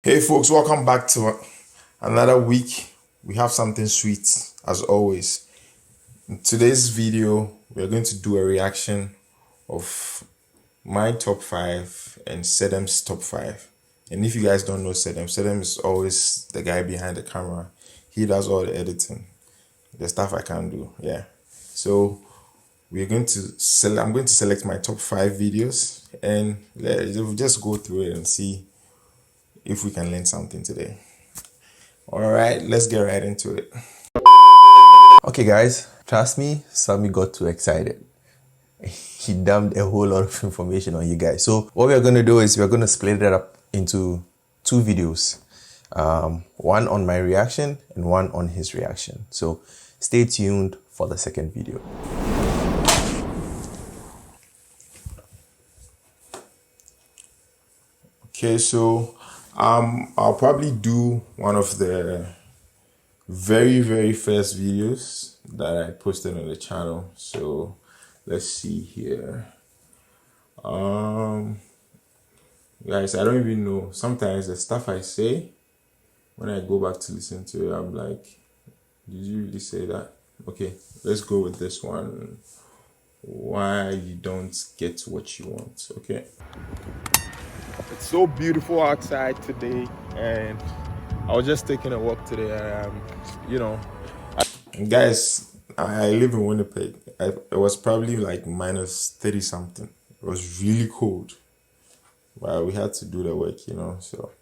Hey folks, welcome back to another week. We have something sweet as always. In today's video, we're going to do a reaction of my top 5 and Sedem's top 5. And if you guys don't know Sedem is always the guy behind the camera. He does all the editing, the stuff I can't do. Yeah. So I'm going to select my top 5 videos and we'll just go through it and see if we can learn something today. All right, let's get right into it. Okay guys, trust me, Sammy got too excited. He dumped a whole lot of information on you guys. So what we're going to do is we're going to split it up into 2 videos. One on my reaction and one on his reaction. So stay tuned for the second video. Okay, so I'll probably do one of the very first videos that I posted on the channel. So let's see here. Guys, I don't even know. Sometimes the stuff I say, when I go back to listen to it, I'm like, did you really say that? Okay, let's go with this one. Why you don't get what you want. Okay. It's so beautiful outside today, and I was just taking a walk today. And guys, I live in Winnipeg. It was probably like minus 30 something. It was really cold, but we had to do the work, so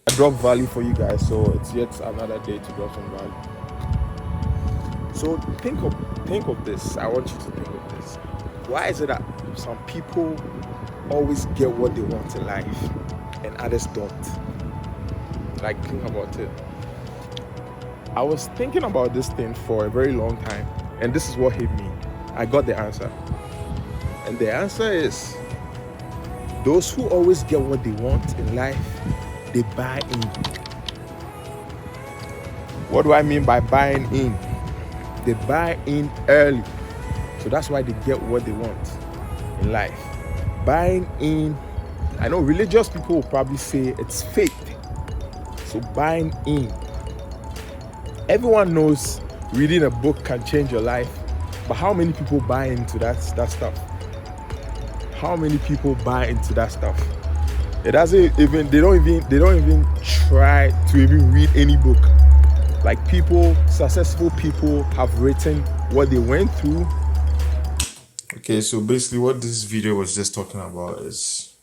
I dropped value for you guys, so it's yet another day to drop some value. So think of this. I want you to think of this. Why is it that some people always get what they want in life and others don't? Like, think about it. I was thinking about this thing for a very long time, and this is what hit me. I got the answer, and the answer is those who always get what they want in life, they buy in. What do I mean by buying in? They buy in early, so that's why they get what they want in life. Buying in, I know religious people will probably say it's fake. So buying in. Everyone knows reading a book can change your life, but how many people buy into that stuff? How many people buy into that stuff? It doesn't even, they don't even try to even read any book. Like, successful people have written what they went through. Okay, so basically what this video was just talking about is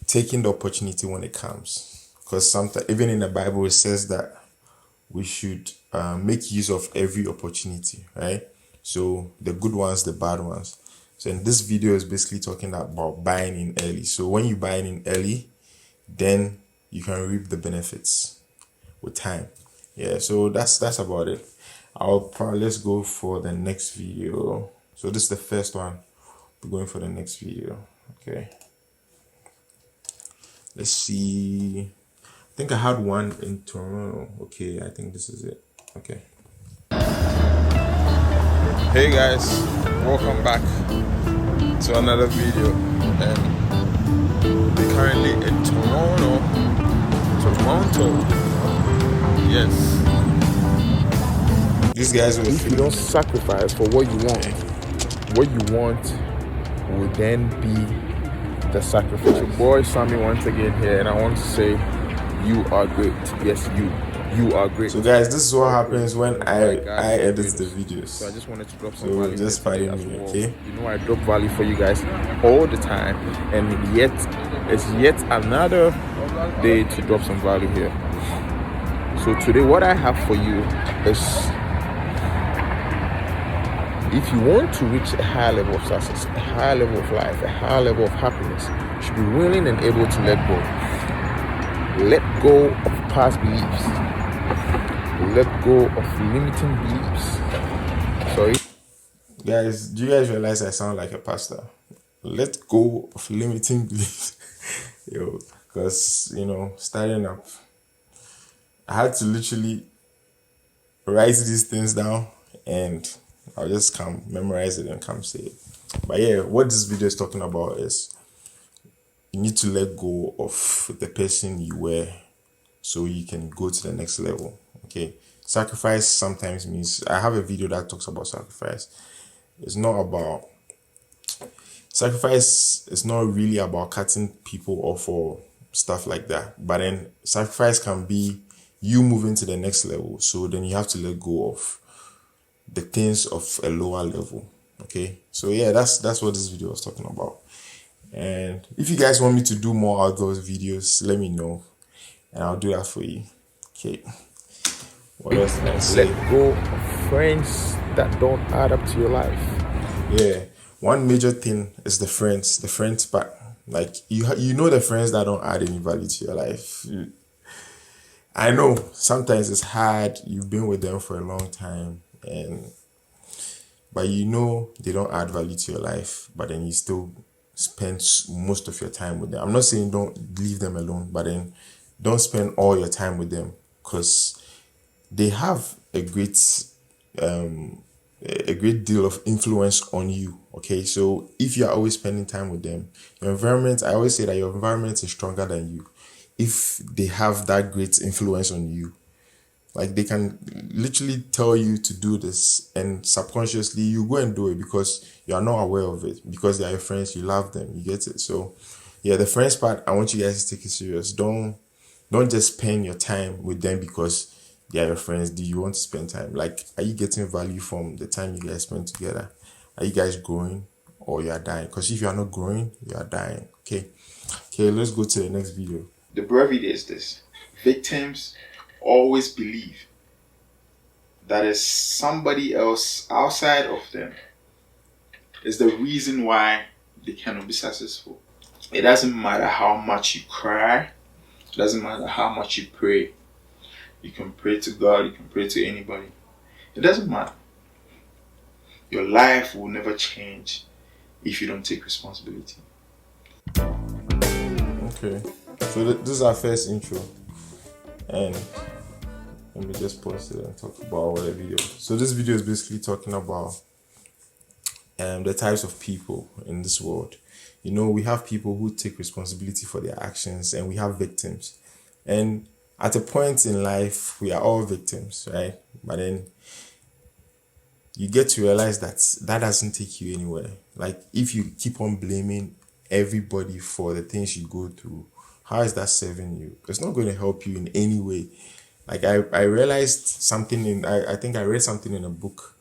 taking the opportunity when it comes. Because sometimes, even in the Bible, it says that we should make use of every opportunity, right? So the good ones, the bad ones. So in this video is basically talking about buying in early. So when you buy in early, then you can reap the benefits with time. Yeah, so that's about it. Let's go for the next video. So this is the first one. We're going for the next video. Okay. Let's see. I think I had one in Toronto. Okay, I think this is it. Okay. Hey guys, welcome back to another video. And we're currently in Toronto. Yes. These guys will. If you don't sacrifice for what you want will then be the sacrifice. Your boy Sammy once again here, and I want to say you are great. Yes, you are great. So guys, this is what happens when I edit the videos. So I just wanted to drop some value. Just fighting me, okay? You know I drop value for you guys all the time, and it's yet another day to drop some value here. So today what I have for you is, if you want to reach a higher level of success, a higher level of life, a higher level of happiness, you should be willing and able to let go. Let go of past beliefs. Let go of limiting beliefs. Sorry. Guys, do you guys realize I sound like a pastor? Let go of limiting beliefs. Yo, because, starting up, I had to literally write these things down, and I'll just come memorize it and come say it. But yeah, what this video is talking about is you need to let go of the person you were so you can go to the next level. Okay. Sacrifice sometimes means, I have a video that talks about sacrifice. It's not about sacrifice, it's not really about cutting people off or stuff like that. But then sacrifice can be you moving to the next level. So then you have to let go of the things of a lower level. Okay. So yeah, that's what this video was talking about. And if you guys want me to do more of those videos, let me know and I'll do that for you. Okay. What else can I say? Let go of friends that don't add up to your life. Yeah. One major thing is the friends part. Like you know the friends that don't add any value to your life. I know sometimes it's hard. You've been with them for a long time, but you know they don't add value to your life, but then you still spend most of your time with them. I'm not saying don't leave them alone, but then don't spend all your time with them, because they have a great deal of influence on you. Okay, so if you're always spending time with them, your environment, I always say that your environment is stronger than you. If they have that great influence on you, like they can literally tell you to do this and subconsciously you go and do it because you are not aware of it, because they are your friends, you love them, you get it. So yeah, the friends part, I want you guys to take it serious. Don't just spend your time with them because they are your friends. Do you want to spend time? Like, are you getting value from the time you guys spend together? Are you guys growing or you are dying? Because if you are not growing, you are dying. Okay, let's go to the next video. The brevity is this: victims always believe that is somebody else outside of them is the reason why they cannot be successful. It doesn't matter how much you cry, it doesn't matter how much you pray. You can pray to God, you can pray to anybody. It doesn't matter. Your life will never change if you don't take responsibility. Okay, so this is our first intro, and let me just pause it and talk about the video. So this video is basically talking about the types of people in this world. You know, we have people who take responsibility for their actions, and we have victims. And at a point in life, we are all victims, right? But then you get to realize that doesn't take you anywhere. Like, if you keep on blaming everybody for the things you go through, how is that serving you? It's not going to help you in any way. Like, I realized something I think I read something in a book.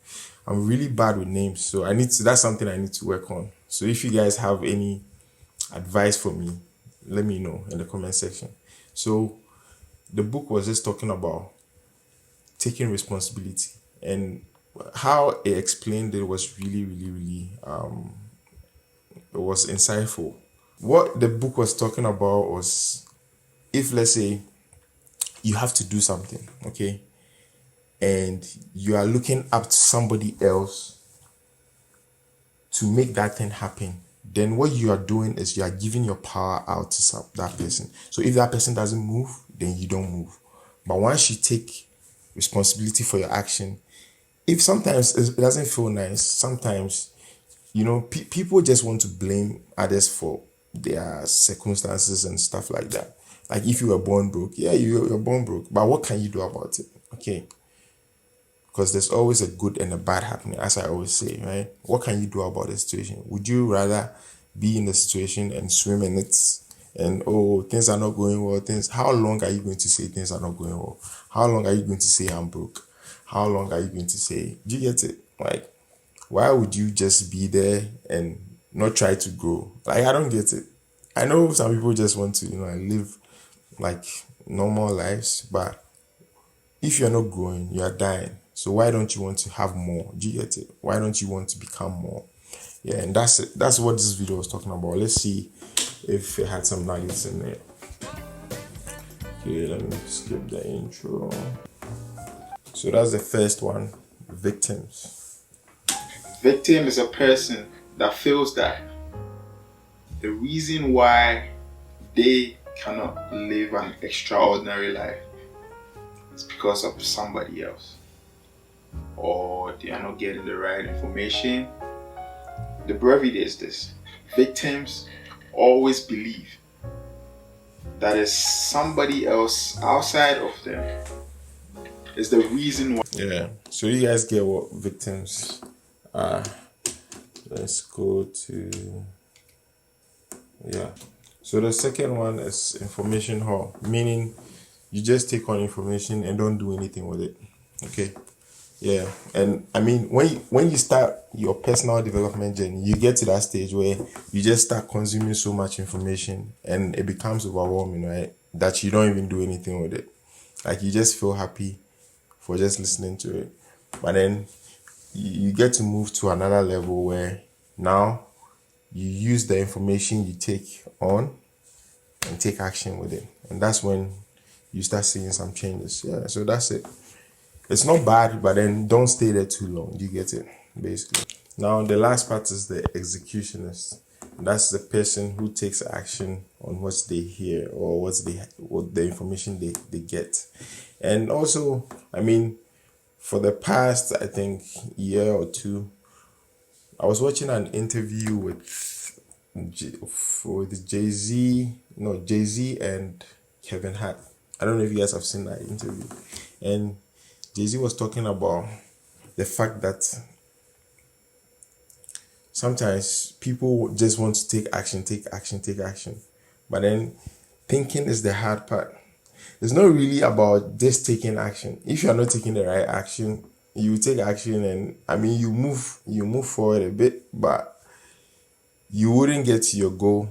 I'm really bad with names, so that's something I need to work on. So if you guys have any advice for me, let me know in the comment section. So the book was just talking about taking responsibility, and how it explained it was really it was insightful. What the book was talking about was, if let's say you have to do something, okay, and you are looking up to somebody else to make that thing happen, then what you are doing is you are giving your power out to that person. So if that person doesn't move, then you don't move. But once you take responsibility for your action, if sometimes it doesn't feel nice, sometimes, you know, people just want to blame others for their circumstances and stuff like that. Like, if you were born broke, yeah, you're born broke, but what can you do about it? Okay, because there's always a good and a bad happening, as I always say, right? What can you do about the situation? Would you rather be in the situation and swim in it and, oh, things are not going well, how long are you going to say things are not going well? How long are you going to say I'm broke? How long are you going to say, do you get it? Like, why would you just be there and not try to grow? Like, I don't get it. I know some people just want to, live like normal lives, but if you're not growing, you're dying. So why don't you want to have more? Do you get it? Why don't you want to become more? Yeah, and that's it. That's what this video was talking about. Let's see if it had some nuggets in there. Okay, let me skip the intro. So that's the first one, victims. Victim is a person that feels that the reason why they cannot live an extraordinary life is because of somebody else, or they are not getting the right information. The brevity is this: victims always believe that is somebody else outside of them is the reason why. Yeah. So you guys get what victims are. Let's go to, yeah. So the second one is information hall, meaning you just take on information and don't do anything with it. Okay. Yeah. And I mean, when you start your personal development journey, you get to that stage where you just start consuming so much information and it becomes overwhelming, right? That you don't even do anything with it. Like you just feel happy for just listening to it. But then you get to move to another level where now you use the information you take on and take action with it. And that's when you start seeing some changes. Yeah, so that's it. It's not bad, but then don't stay there too long. You get it, basically. Now, the last part is the executionist. That's the person who takes action on what they hear or what the information they get. And also, I mean, for the past, I think, year or two, I was watching an interview with Jay-Z and Kevin Hart. I don't know if you guys have seen that interview. And Jay-Z was talking about the fact that sometimes people just want to take action. But then thinking is the hard part. It's not really about just taking action. If you're not taking the right action, you take action and I mean you move forward a bit, but you wouldn't get to your goal.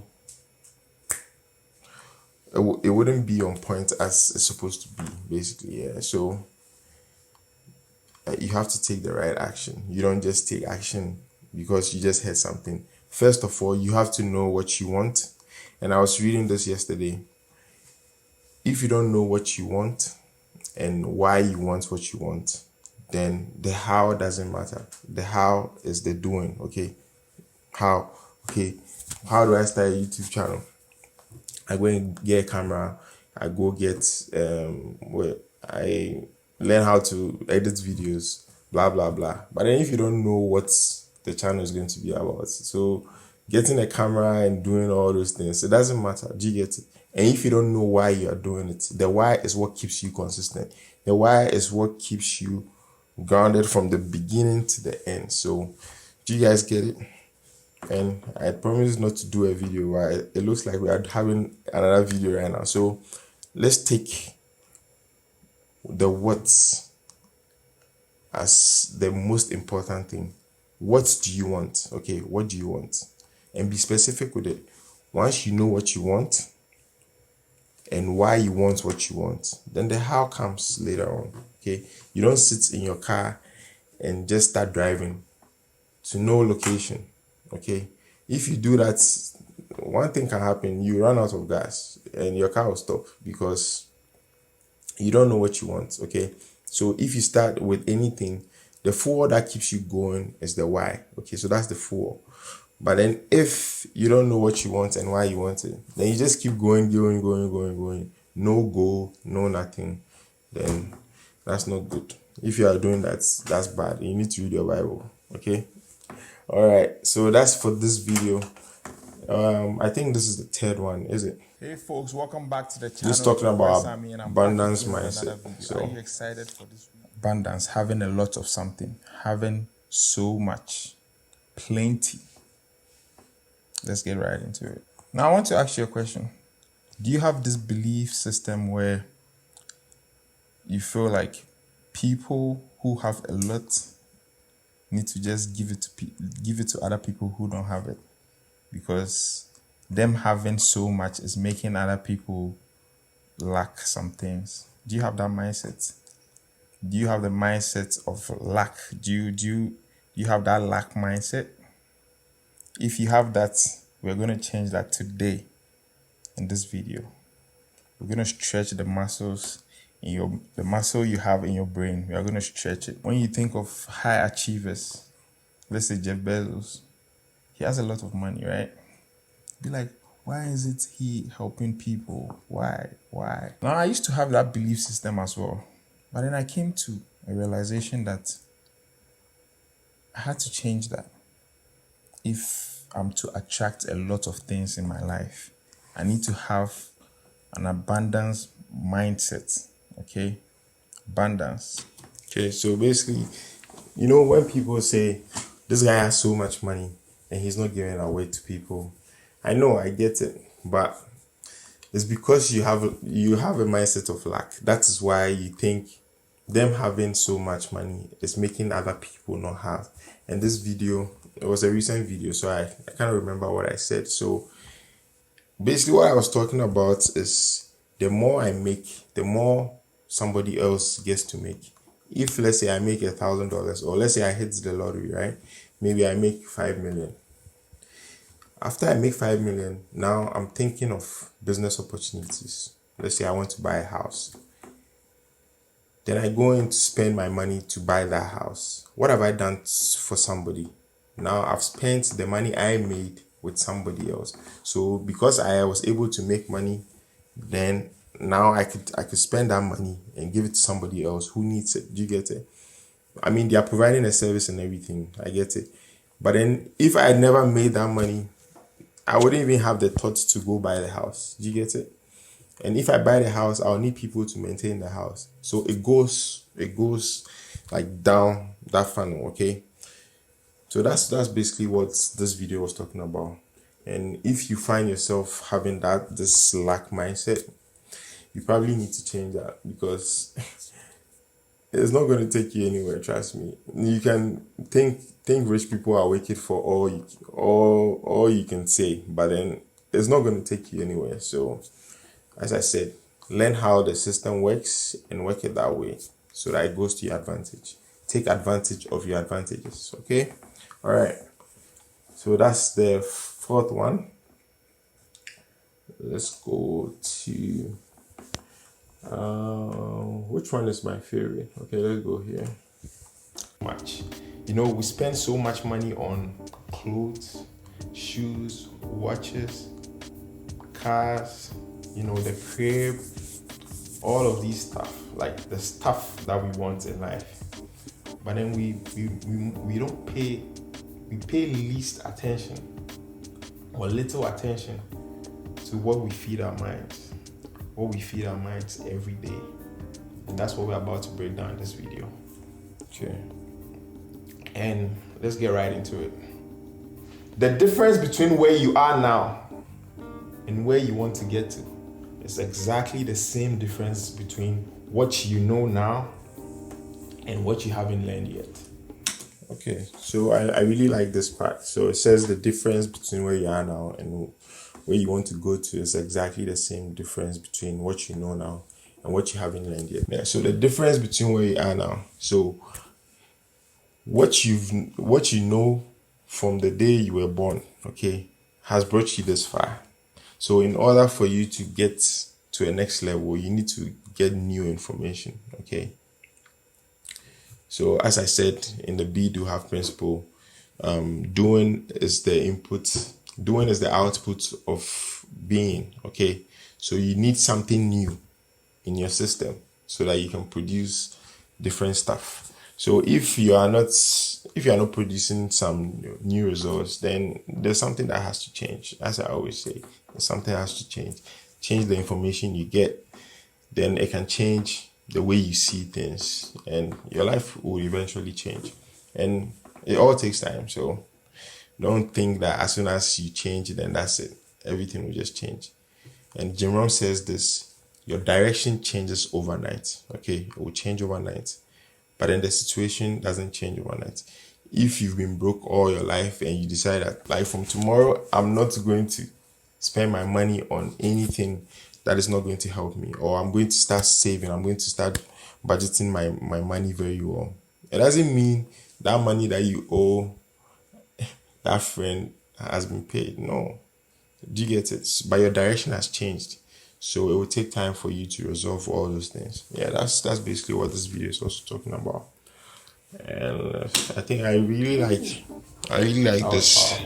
It wouldn't be on point as it's supposed to be, basically. Yeah. So you have to take the right action. You don't just take action because you just heard something. First of all, you have to know what you want. And I was reading this yesterday. If you don't know what you want and why you want what you want, then the how doesn't matter. The how is the doing, okay? How? Okay, how do I start a YouTube channel? I go and get a camera. I go get, I learn how to edit videos, blah, blah, blah. But then if you don't know what the channel is going to be about, so getting a camera and doing all those things, it doesn't matter. Do you get it? And if you don't know why you are doing it, the why is what keeps you consistent. The why is what keeps you grounded from the beginning to the end. So, do you guys get it? And I promise not to do a video, right? It looks like we are having another video right now. So, let's take the what as the most important thing. What do you want? Okay, what do you want? And be specific with it. Once you know what you want and why you want what you want, then the how comes later on. Okay, you don't sit in your car and just start driving to no location. Okay, if you do that, one thing can happen. You run out of gas and your car will stop because you don't know what you want. Okay, so if you start with anything, the fuel that keeps you going is the why. Okay, so that's the fuel. But then if you don't know what you want and why you want it, then you just keep going. No goal, no nothing. Then that's not good. If you are doing that, that's bad. You need to read your Bible. Okay. All right. So that's for this video. I think this is the third one, is it? Hey folks, welcome back to the channel. Just talking about Sammy, and I'm abundance back with another mindset. video. So- Are you excited for this? Abundance, having a lot of something, having so much, plenty. Let's get right into it. Now I want to ask you a question. Do you have this belief system where you feel like people who have a lot need to just give it to other people who don't have it, because them having so much is making other people lack some things? Do you have that mindset? Do you have the mindset of lack? Do you have that lack mindset? If you have that, we're going to change that today in this video. We're going to stretch the muscles in the muscle you have in your brain. We are going to stretch it. When you think of high achievers, let's say Jeff Bezos, he has a lot of money, right? Be like, why is it he helping people? Why? Now, I used to have that belief system as well. But then I came to a realization that I had to change that. If I'm to attract a lot of things in my life, I need to have an abundance mindset. Okay, abundance. Okay, so basically, you know, when people say this guy has so much money and he's not giving it away to people, I know, I get it, but it's because you have a mindset of lack. That is why you think them having so much money is making other people not have. And this video, it was a recent video, so I can't remember what I said. So basically what I was talking about is the more I make, the more somebody else gets to make. If let's say I make $1,000, or let's say I hit the lottery, right? Maybe I make 5 million. After I make 5 million, now I'm thinking of business opportunities. Let's say I want to buy a house. Then I go in to spend my money to buy that house. What have I done for somebody? Now I've spent the money I made with somebody else. So because I was able to make money, then now I could spend that money and give it to somebody else who needs it. Do you get it? I mean, they are providing a service and everything. I get it. But then if I had never made that money, I wouldn't even have the thoughts to go buy the house. Do you get it? And if I buy the house, I'll need people to maintain the house. So it goes like down that funnel, okay? So that's basically what this video was talking about. And if you find yourself having this lack mindset, you probably need to change that, because it's not going to take you anywhere, trust me. You can think rich people are wicked for all you can say, but then it's not going to take you anywhere. So as I said, learn how the system works and work it that way so that it goes to your advantage. Take advantage of your advantages, okay? All right. So that's the fourth one. Let's go to which one is my favorite? Okay, let's go here. Much. You know, we spend so much money on clothes, shoes, watches, cars, you know, the crib, all of these stuff, like the stuff that we want in life. But then we don't pay, we pay least attention or little attention to what we feed our minds. What we feed our minds every day. And that's what we're about to break down in this video. Okay. And let's get right into it. The difference between where you are now and where you want to get to is exactly the same difference between what you know now and what you haven't learned yet. Okay, so I really like this part. So it says the difference between where you are now and where you want to go to is exactly the same difference between what you know now and what you haven't learned yet. Yeah, so the difference between where you are now. So what you know from the day you were born, okay, has brought you this far. So in order for you to get to a next level, you need to get new information, okay? So as I said in the be, do, have principle, doing is the input, doing is the output of being, okay? So you need something new in your system so that you can produce different stuff. So if you are not producing some new results, then there's something that has to change. As I always say, something has to change. Change the information you get, then it can change the way you see things, and your life will eventually change. And it all takes time, so don't think that as soon as you change, then that's it. Everything will just change. And Jim Rohn says this: your direction changes overnight. Okay, it will change overnight, but then the situation doesn't change overnight. If you've been broke all your life and you decide that, like, from tomorrow, I'm not going to spend my money on anything that is not going to help me, or I'm going to start saving, I'm going to start budgeting my money very well. It doesn't mean that money that you owe that friend has been paid. No. Do you get it? But your direction has changed. So it will take time for you to resolve all those things. Yeah, that's basically what this video is also talking about. And I think I really like this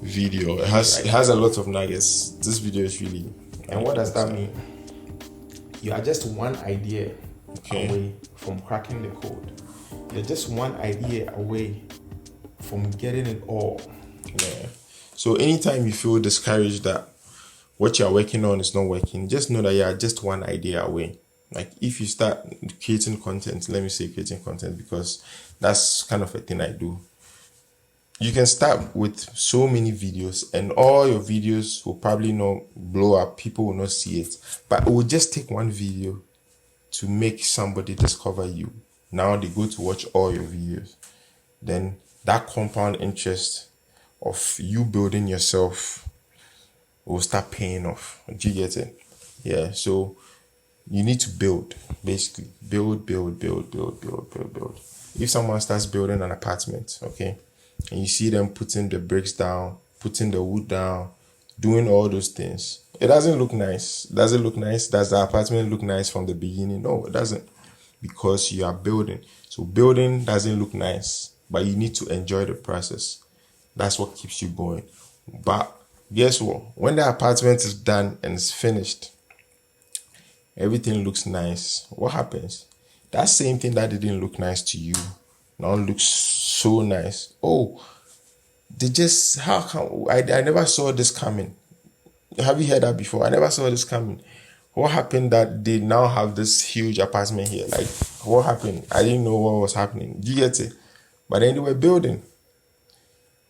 video. It has a lot of nuggets. This video is really. And what does that mean? You are just one idea away from cracking the code. You're just one idea away from getting it all. Yeah. So anytime you feel discouraged that what you're working on is not working, just know that you are just one idea away. Like if you start creating content, let me say creating content because that's kind of a thing I do. You can start with so many videos and all your videos will probably not blow up. People will not see it, but it will just take one video to make somebody discover you. Now they go to watch all your videos. Then that compound interest of you building yourself will start paying off. Do you get it? Yeah. So you need to build, basically. Build. If someone starts building an apartment, okay, and you see them putting the bricks down, putting the wood down, doing all those things, it doesn't look nice. Does it look nice? Does the apartment look nice from the beginning? No, it doesn't. Because you are building. So building doesn't look nice, but you need to enjoy the process. That's what keeps you going. But guess what? When the apartment is done and it's finished, everything looks nice. What happens? That same thing that didn't look nice to you now looks so nice. Oh, how come I never saw this coming? Have you heard that before? I never saw this coming. What happened that they now have this huge apartment here? Like, what happened? I didn't know what was happening. Do you get it? But then they were building.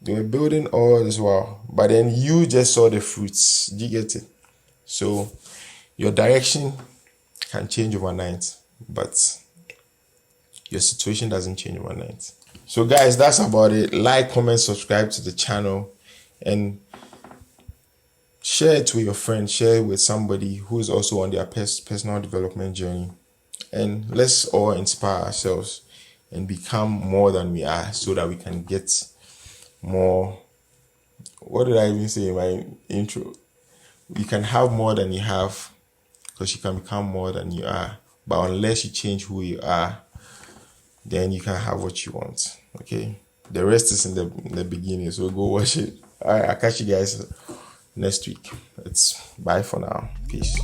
They were building all this while. But then you just saw the fruits. Do you get it? So your direction can change overnight, but your situation doesn't change overnight. So guys, that's about it. Like, comment, subscribe to the channel, and share it with your friends. Share it with somebody who's also on their personal development journey. And let's all inspire ourselves and become more than we are so that we can get more. What did I even say in my intro? You can have more than you have because you can become more than you are. But unless you change who you are, then you can have what you want. Okay? The rest is in the beginning, so go watch it. All right, I'll catch you guys next week. It's bye for now. Peace.